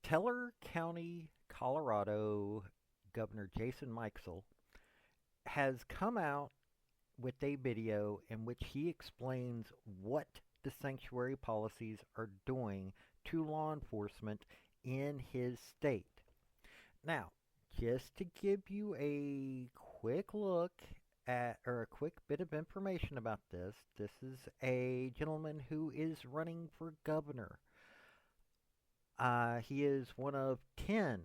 Teller County, Colorado Governor Jason Mikesell has come out with a video in which he explains what the sanctuary policies are doing to law enforcement in his state. Now, just to give you a quick look at, or a quick bit of information about this, this is a gentleman who is running for governor. He is one of 10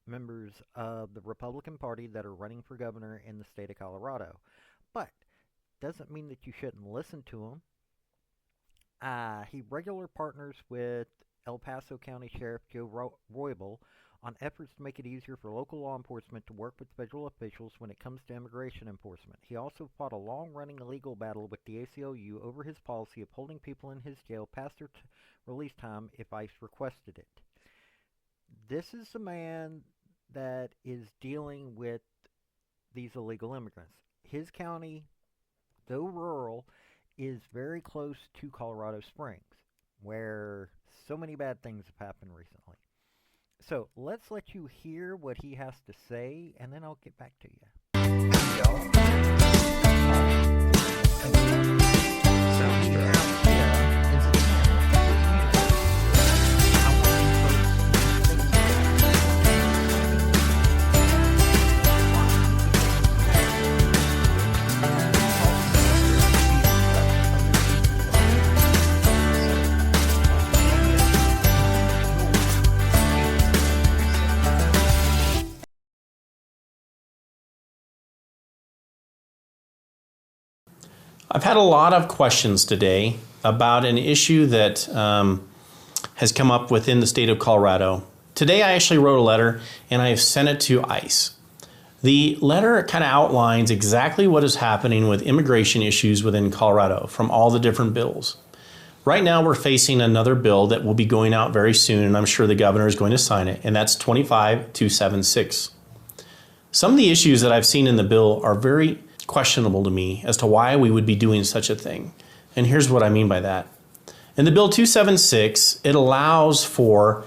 members of the Republican Party that are running for governor in the state of Colorado. But doesn't mean that you shouldn't listen to him. He regularly partners with El Paso County Sheriff Joe Roybal on efforts to make it easier for local law enforcement to work with federal officials when it comes to immigration enforcement. He also fought a long-running legal battle with the ACLU over his policy of holding people in his jail past their release time if ICE requested it. This is the man that is dealing with these illegal immigrants. His county, though rural, is very close to Colorado Springs, where so many bad things have happened recently. So let's let you hear what he has to say, and then I'll get back to you. I've had a lot of questions today about an issue that has come up within the state of Colorado. Today I actually wrote a letter and I have sent it to ICE. The letter kind of outlines exactly what is happening with immigration issues within Colorado from all the different bills. Right now we're facing another bill that will be going out very soon, and I'm sure the governor is going to sign it, and that's 25276. Some of the issues that I've seen in the bill are very questionable to me as to why we would be doing such a thing. And here's what I mean by that. In the Bill 276, it allows for,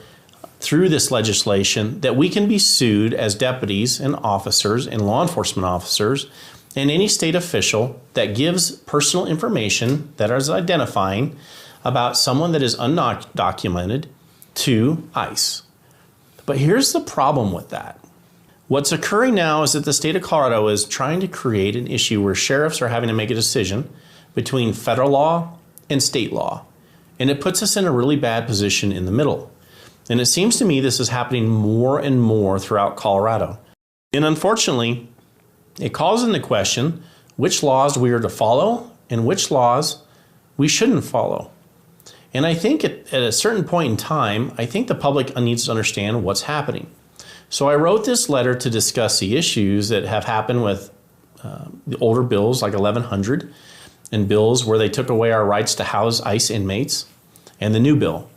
through this legislation, that we can be sued as deputies and officers and law enforcement officers and any state official that gives personal information that is identifying about someone that is undocumented to ICE. But here's the problem with that. What's occurring now is that the state of Colorado is trying to create an issue where sheriffs are having to make a decision between federal law and state law. And it puts us in a really bad position in the middle. And it seems to me this is happening more and more throughout Colorado. And unfortunately, it calls into question which laws we are to follow and which laws we shouldn't follow. And I think at a certain point in time, I think the public needs to understand what's happening. So I wrote this letter to discuss the issues that have happened with the older bills like 1100 and bills where they took away our rights to house ICE inmates, and the new bill.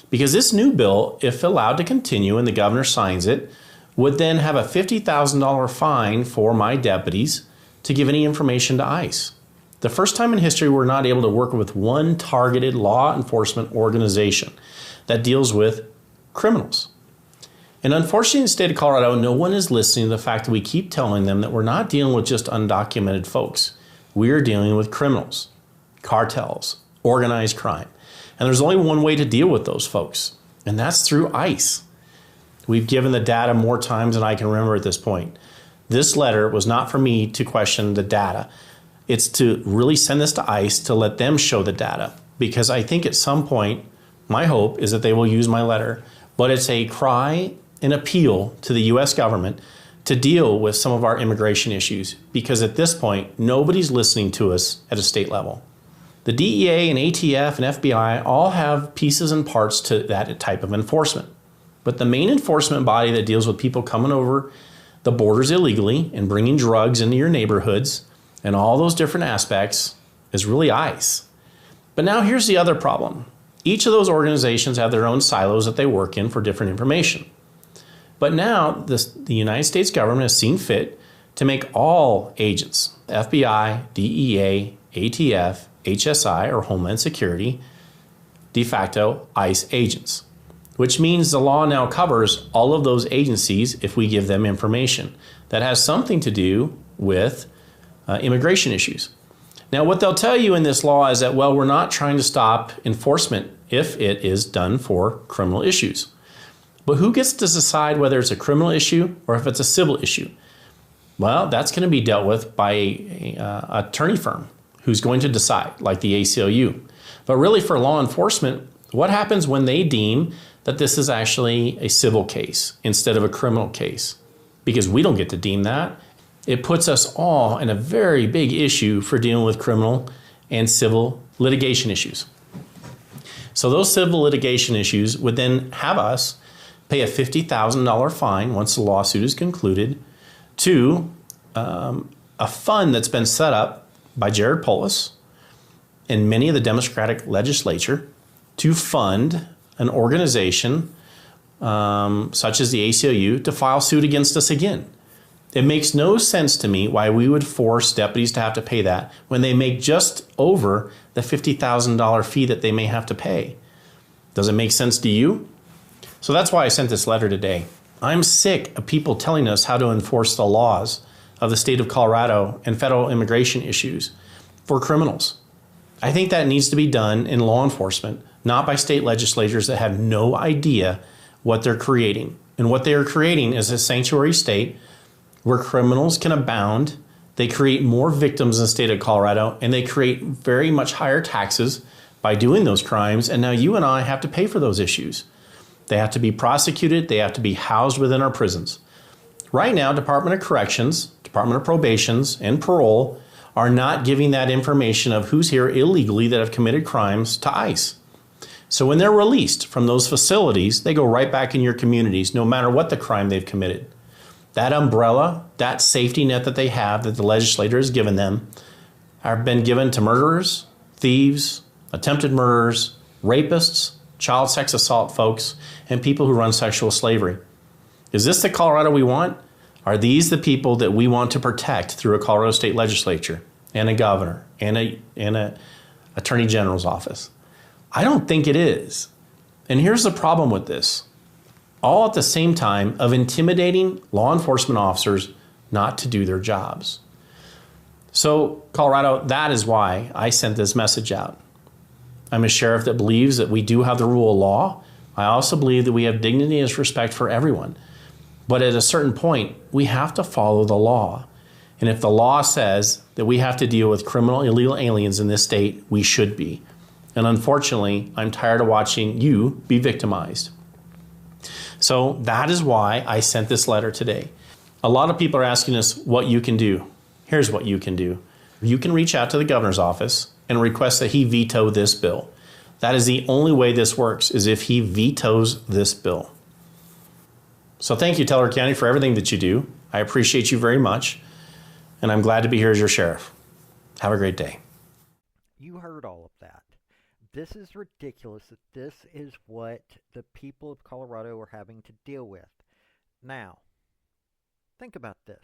Because this new bill, if allowed to continue and the governor signs it, would then have a $50,000 fine for my deputies to give any information to ICE. The first time in history we're not able to work with one targeted law enforcement organization that deals with criminals. And unfortunately, in the state of Colorado, no one is listening to the fact that we keep telling them that we're not dealing with just undocumented folks. We are dealing with criminals, cartels, organized crime. And there's only one way to deal with those folks, and that's through ICE. We've given the data more times than I can remember at this point. This letter was not for me to question the data. It's to really send this to ICE to let them show the data, because I think at some point, my hope is that they will use my letter, but it's a cry an appeal to the U.S. government to deal with some of our immigration issues, because at this point, nobody's listening to us at a state level. The DEA and ATF and FBI all have pieces and parts to that type of enforcement. But the main enforcement body that deals with people coming over the borders illegally and bringing drugs into your neighborhoods and all those different aspects is really ICE. But now here's the other problem. Each of those organizations have their own silos that they work in for different information. But now the United States government has seen fit to make all agents, FBI, DEA, ATF, HSI, or Homeland Security, de facto ICE agents, which means the law now covers all of those agencies if we give them information that has something to do with immigration issues. Now, what they'll tell you in this law is that, well, we're not trying to stop enforcement if it is done for criminal issues. But who gets to decide whether it's a criminal issue or if it's a civil issue? Well, that's going to be dealt with by an attorney firm who's going to decide, like the ACLU. But really for law enforcement, what happens when they deem that this is actually a civil case instead of a criminal case? Because we don't get to deem that. It puts us all in a very big issue for dealing with criminal and civil litigation issues. So those civil litigation issues would then have us pay a $50,000 fine once the lawsuit is concluded to a fund that's been set up by Jared Polis and many of the Democratic legislature to fund an organization such as the ACLU to file suit against us again. It makes no sense to me why we would force deputies to have to pay that when they make just over the $50,000 fee that they may have to pay. Does it make sense to you? So that's why I sent this letter today. I'm sick of people telling us how to enforce the laws of the state of Colorado and federal immigration issues for criminals. I think that needs to be done in law enforcement, not by state legislatures that have no idea what they're creating. And what they are creating is a sanctuary state where criminals can abound. They create more victims in the state of Colorado, and they create very much higher taxes by doing those crimes. And now you and I have to pay for those issues. They have to be prosecuted. They have to be housed within our prisons. Right now, Department of Corrections, Department of Probations, and Parole are not giving that information of who's here illegally that have committed crimes to ICE. So when they're released from those facilities, they go right back in your communities, no matter what the crime they've committed. That umbrella, that safety net that they have, that the legislator has given them, have been given to murderers, thieves, attempted murderers, rapists, child sex assault folks, and people who run sexual slavery. Is this the Colorado we want? Are these the people that we want to protect through a Colorado state legislature and a governor and a attorney general's office? I don't think it is. And here's the problem with this. All at the same time of intimidating law enforcement officers not to do their jobs. So, Colorado, that is why I sent this message out. I'm a sheriff that believes that we do have the rule of law. I also believe that we have dignity and respect for everyone. But at a certain point, we have to follow the law. And if the law says that we have to deal with criminal illegal aliens in this state, we should be. And unfortunately, I'm tired of watching you be victimized. So that is why I sent this letter today. A lot of people are asking us what you can do. Here's what you can do. You can reach out to the governor's office and request that he veto this bill. That is the only way this works, is if he vetoes this bill. So thank you, Teller County, for everything that you do. I appreciate you very much, and I'm glad to be here as your sheriff. Have a great day. You heard all of that. This is ridiculous that this is what the people of Colorado are having to deal with. Now, think about this.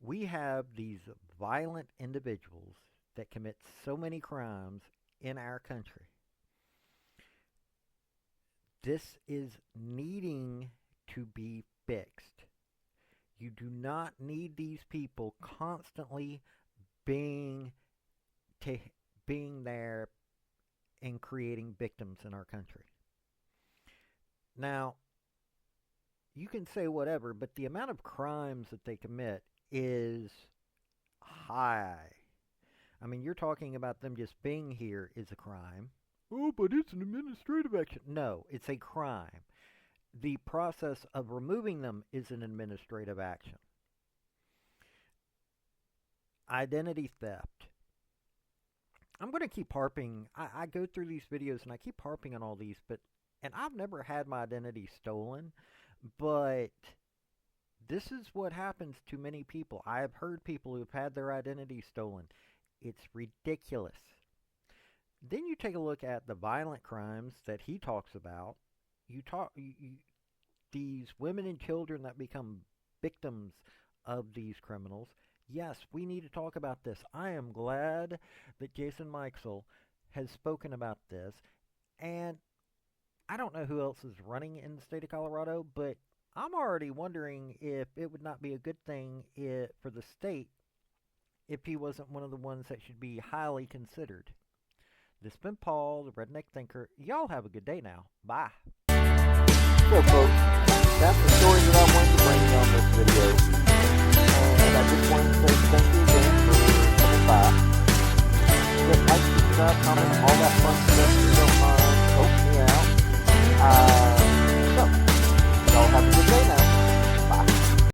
We have these violent individuals that commit so many crimes in our country. This is needing to be fixed. You do not need these people constantly being there and creating victims in our country. Now, you can say whatever, but the amount of crimes that they commit is high. I mean, you're talking about them just being here is a crime. Oh, but it's an administrative action. No, it's a crime. The process of removing them is an administrative action. Identity theft. I'm going to keep harping. I go through these videos and I keep harping on all these, and I've never had my identity stolen, but this is what happens to many people. I have heard people who've had their identity stolen. It's ridiculous. Then you take a look at the violent crimes that he talks about. These women and children that become victims of these criminals. Yes, we need to talk about this. I am glad that Jason Mikesell has spoken about this. And I don't know who else is running in the state of Colorado, but I'm already wondering if it would not be a good thing for the state if he wasn't one of the ones that should be highly considered. This has been Paul, the Redneck Thinker. Y'all have a good day now. Bye. So, folks, that's the story that I wanted to bring you on this video. And I just wanted to say thank you again for coming by. Hit like, subscribe, comment, all that fun